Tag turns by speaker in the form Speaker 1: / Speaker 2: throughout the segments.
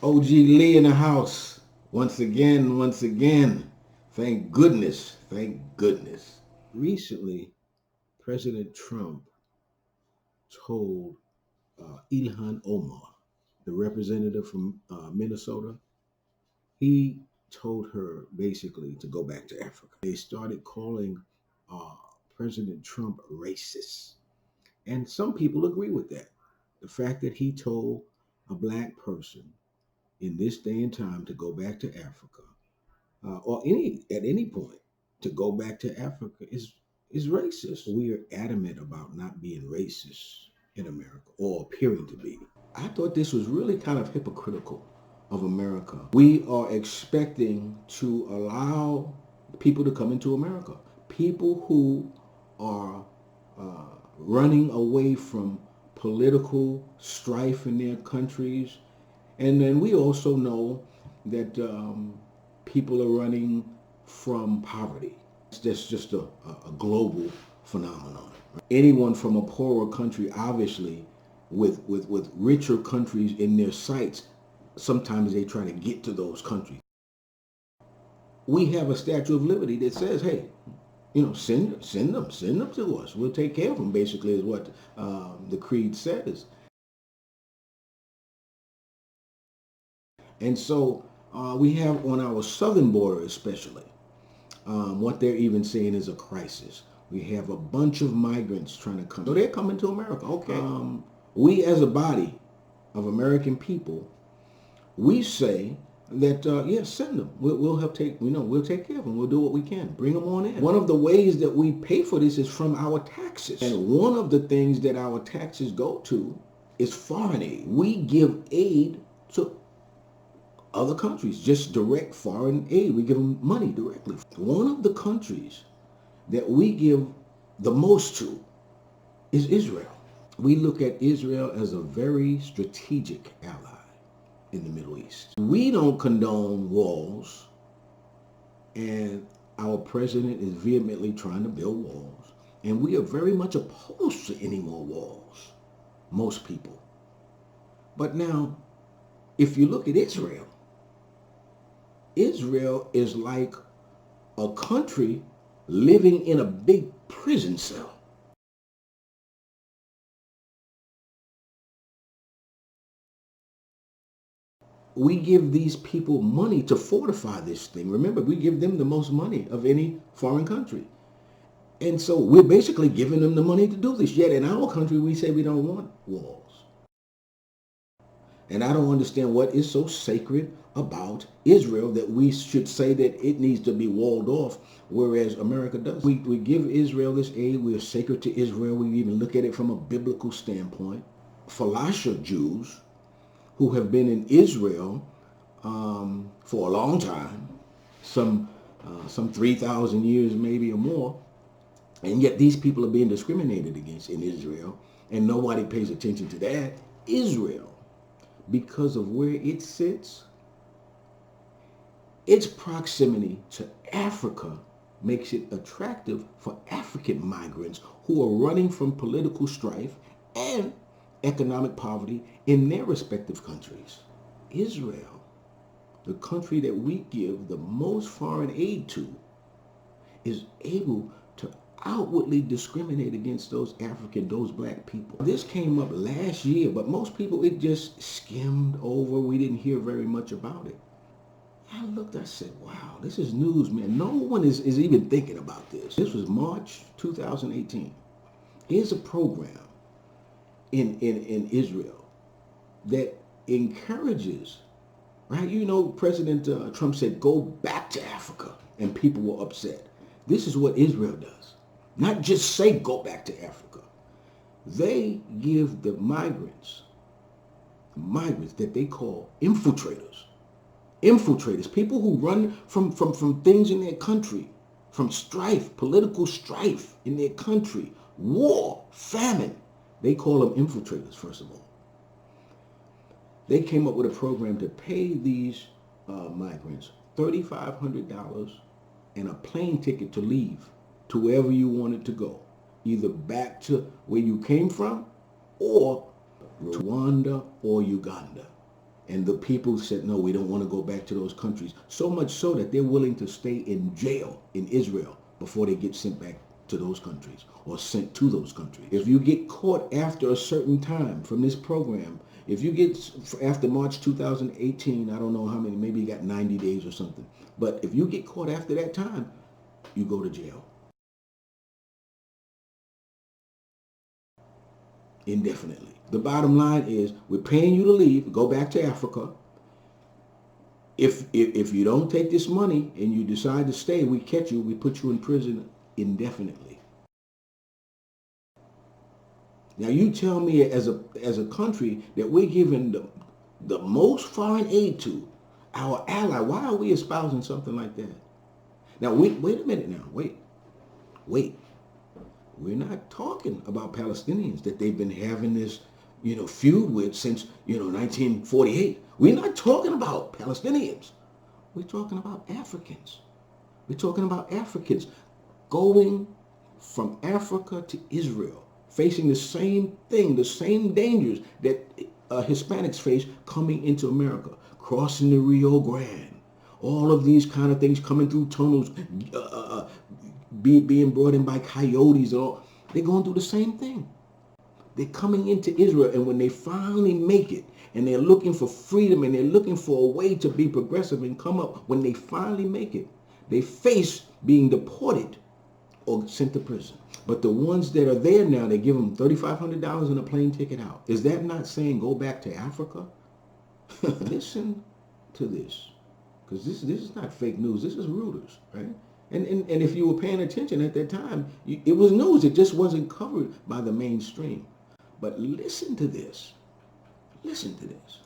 Speaker 1: OG Lee in the house. Once again, once again. Thank goodness. Thank goodness. Recently, President Trump told ILHAN Omar, the representative from Minnesota, he told her basically to go back to Africa. They started calling uh, President Trump racist. And some people agree with that. The fact that he told a black person in this day and time to go back to Africa, or at any point to go back to Africa is racist. We are adamant about not being racist in America or appearing to be. I thought this was really kind of hypocritical of America. We are expecting to allow people to come into America, people who are running away from political strife in their countries. And then we also know that people are running from poverty. That's just a global phenomenon. Anyone from a poorer country, obviously, with richer countries in their sights, sometimes they try to get to those countries. We have a Statue of Liberty that says, hey, send them to us. We'll take care of them, basically, is what the creed says. And so we have on our southern border especially, what they're even saying is a crisis. We have a bunch of migrants trying to come. So they're coming to America. Okay. We as a body of American people, we say that, yes, send them. We'll help we'll take care of them. We'll do what we can. Bring them on in. One of the ways that we pay for this is from our taxes. And one of the things that our taxes go to is foreign aid. We give aid to other countries, just direct foreign aid. We give them money directly. One of the countries that we give the most to is Israel. We look at Israel as a very strategic ally in the Middle East. We don't condone wars, and our president is vehemently trying to build walls, and we are very much opposed to any more walls, most people. But now, if you look at Israel, Israel is like a country living in a big prison cell. We give these people money to fortify this thing. Remember, we give them the most money of any foreign country. And so we're basically giving them the money to do this. Yet in our country, we say we don't want walls. And I don't understand what is so sacred about Israel that we should say that it needs to be walled off, whereas America does. We give Israel this aid. We are sacred to Israel. We even look at it from a biblical standpoint. Falasha Jews who have been in Israel for a long time, some 3,000 years maybe or more, and yet these people are being discriminated against in Israel, and nobody pays attention to that. Israel, because of where it sits, its proximity to Africa makes it attractive for African migrants who are running from political strife and economic poverty in their respective countries. Israel, the country that we give the most foreign aid to, is able to outwardly discriminate against those black people. This came up last year, but most people, it just skimmed over. We didn't hear very much about it. I looked, I said, wow, this is news, man. No one is even thinking about this. This was March 2018. Here's a program in Israel that encourages, right? President Trump said, go back to Africa, and people were upset. This is what Israel does. Not just say go back to Africa. They give the migrants that they call infiltrators, people who run from things in their country, from strife, political strife in their country, war, famine. They call them infiltrators, first of all. They came up with a program to pay these migrants $3,500 and a plane ticket to leave to wherever you wanted to go, either back to where you came from or Rwanda or Uganda. And the people said, no, we don't want to go back to those countries. So much so that they're willing to stay in jail in Israel before they get sent back to those countries or sent to those countries. If you get caught after a certain time from this program, if you get after March 2018, I don't know how many, maybe you got 90 days or something. But if you get caught after that time, you go to jail indefinitely. The bottom line is we're paying you to leave, go back to Africa. If you don't take this money and you decide to stay, we catch you, we put you in prison indefinitely. Now you tell me as a country that we're giving the most foreign aid to our ally, why are we espousing something like that? Now wait a minute now, wait. We're not talking about Palestinians that they've been having this, feud with since, 1948. We're not talking about Palestinians. We're talking about Africans. We're talking about Africans going from Africa to Israel, facing the same thing, the same dangers that Hispanics face coming into America, crossing the Rio Grande, all of these kind of things coming through tunnels, being brought in by coyotes. They're going through the same thing. They're coming into Israel, and when they finally make it, and they're looking for freedom, and they're looking for a way to be progressive and come up, when they finally make it, they face being deported or sent to prison. But the ones that are there now, they give them $3,500 and a plane ticket out. Is that not saying go back to Africa? Listen to this, because this is not fake news. This is Reuters, right? And if you were paying attention at that time, it was news. It just wasn't covered by the mainstream. But listen to this. Listen to this.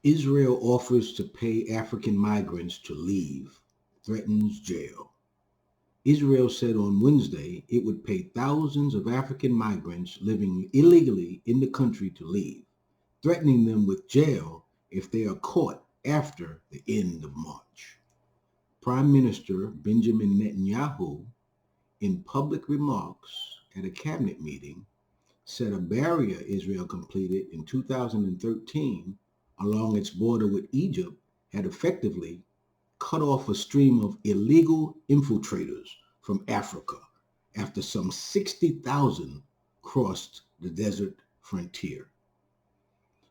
Speaker 1: Israel offers to pay African migrants to leave, threatens jail. Israel said on Wednesday it would pay thousands of African migrants living illegally in the country to leave, threatening them with jail if they are caught after the end of March. Prime Minister Benjamin Netanyahu, in public remarks at a cabinet meeting, said a barrier Israel completed in 2013 along its border with Egypt had effectively cut off a stream of illegal infiltrators from Africa after some 60,000 crossed the desert frontier.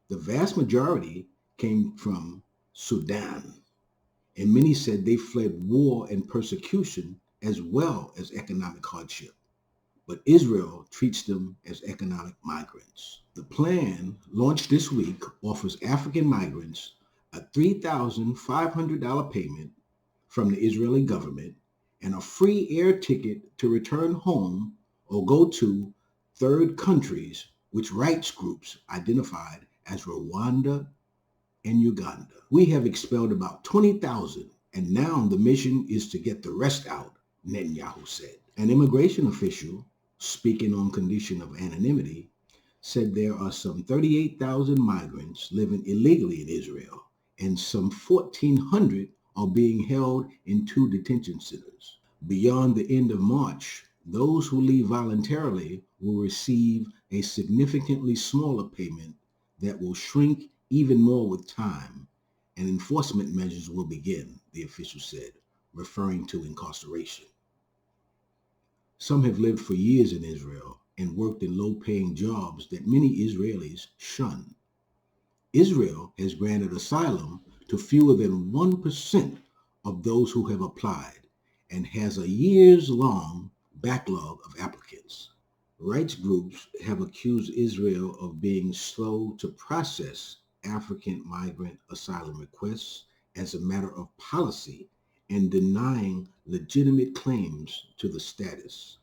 Speaker 1: The vast majority came from Sudan, and many said they fled war and persecution as well as economic hardship. But Israel treats them as economic migrants. The plan, launched this week, offers African migrants a $3,500 payment from the Israeli government and a free air ticket to return home or go to third countries which rights groups identified as Rwanda and Uganda. We have expelled about 20,000, and now the mission is to get the rest out, Netanyahu said. An immigration official, speaking on condition of anonymity, said there are some 38,000 migrants living illegally in Israel, and some 1,400 are being held in 2 detention centers. Beyond the end of March, those who leave voluntarily will receive a significantly smaller payment that will shrink even more with time, and enforcement measures will begin, the official said, referring to incarceration. Some have lived for years in Israel and worked in low-paying jobs that many Israelis shun. Israel has granted asylum to fewer than 1% of those who have applied and has a years-long backlog of applicants. Rights groups have accused Israel of being slow to process African migrant asylum requests as a matter of policy and denying legitimate claims to the status.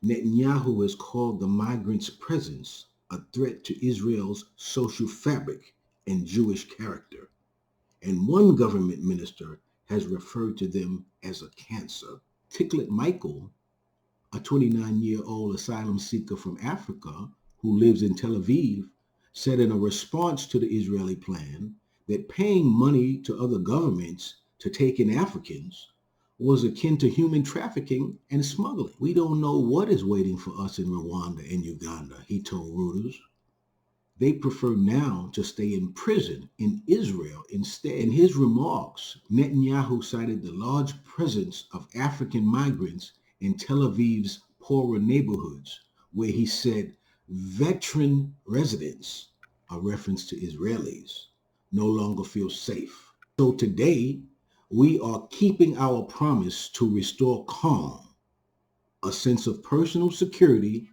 Speaker 1: Netanyahu has called the migrants' presence a threat to Israel's social fabric and Jewish character, and one government minister has referred to them as a cancer. Tiklet Michael, a 29-year-old asylum seeker from Africa who lives in Tel Aviv, said in a response to the Israeli plan that paying money to other governments to take in Africans was akin to human trafficking and smuggling. We don't know what is waiting for us in Rwanda and Uganda, he told Reuters. They prefer now to stay in prison in Israel instead. In his remarks, Netanyahu cited the large presence of African migrants in Tel Aviv's poorer neighborhoods, where he said veteran residents, a reference to Israelis, no longer feel safe. So today, we are keeping our promise to restore calm, a sense of personal security,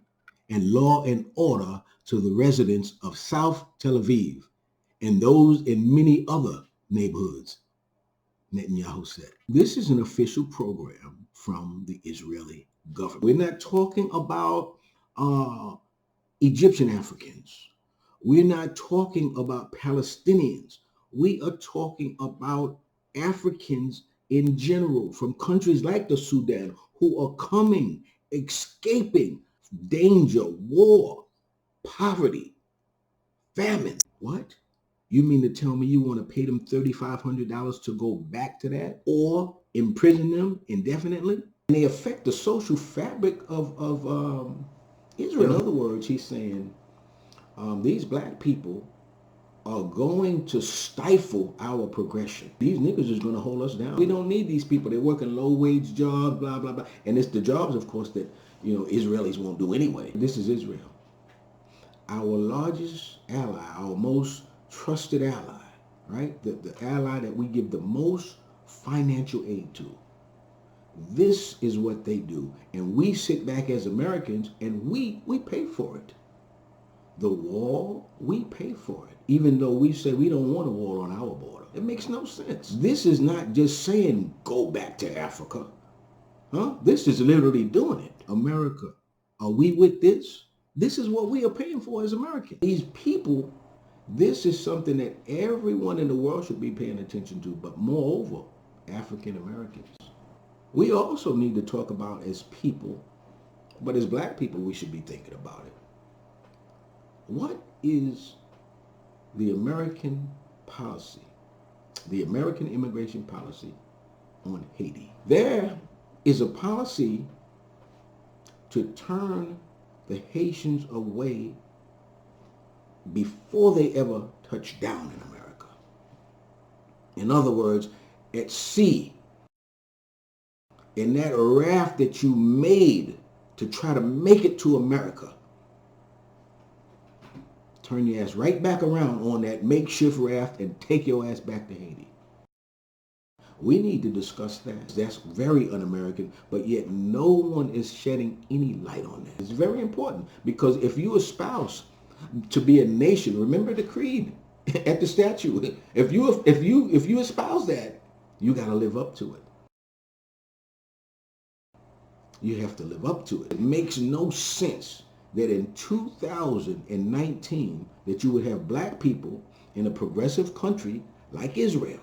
Speaker 1: and law and order to the residents of South Tel Aviv and those in many other neighborhoods, Netanyahu said. This is an official program from the Israeli government. We're not talking about Egyptian Africans. We're not talking about Palestinians. We are talking about Africans in general from countries like the Sudan who are coming, escaping danger, war, poverty, famine. What? You mean to tell me you want to pay them $3,500 to go back to that or imprison them indefinitely? And they affect the social fabric of Israel. In other words, he's saying these black people are going to stifle our progression. These niggas is going to hold us down. We don't need these people. They're working low-wage jobs, blah, blah, blah. And it's the jobs, of course, that Israelis won't do anyway. This is Israel. Our largest ally, our most trusted ally, right? The ally that we give the most financial aid to. This is what they do. And we sit back as Americans and we pay for it. The wall, we pay for it. Even though we say we don't want a wall on our border. It makes no sense. This is not just saying go back to Africa. Huh? This is literally doing it. America, are we with this? This is what we are paying for as Americans. These people, this is something that everyone in the world should be paying attention to, but moreover, African Americans. We also need to talk about as people, but as black people, we should be thinking about it. What is the American policy, the American immigration policy on Haiti? There is a policy to turn the Haitians away before they ever touch down in America. In other words, at sea, in that raft that you made to try to make it to America, turn your ass right back around on that makeshift raft and take your ass back to Haiti. We need to discuss that. That's very un-American, but yet no one is shedding any light on that. It's very important because if you espouse to be a nation, remember the creed at the statue. If you espouse that, you got to live up to it. You have to live up to it. It makes no sense that in 2019 that you would have black people in a progressive country like Israel.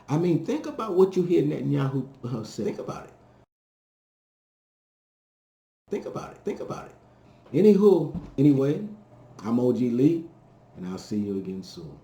Speaker 1: I mean, think about what you hear Netanyahu say. Think about it. Think about it. Think about it. Anyway, I'm OG Lee, and I'll see you again soon.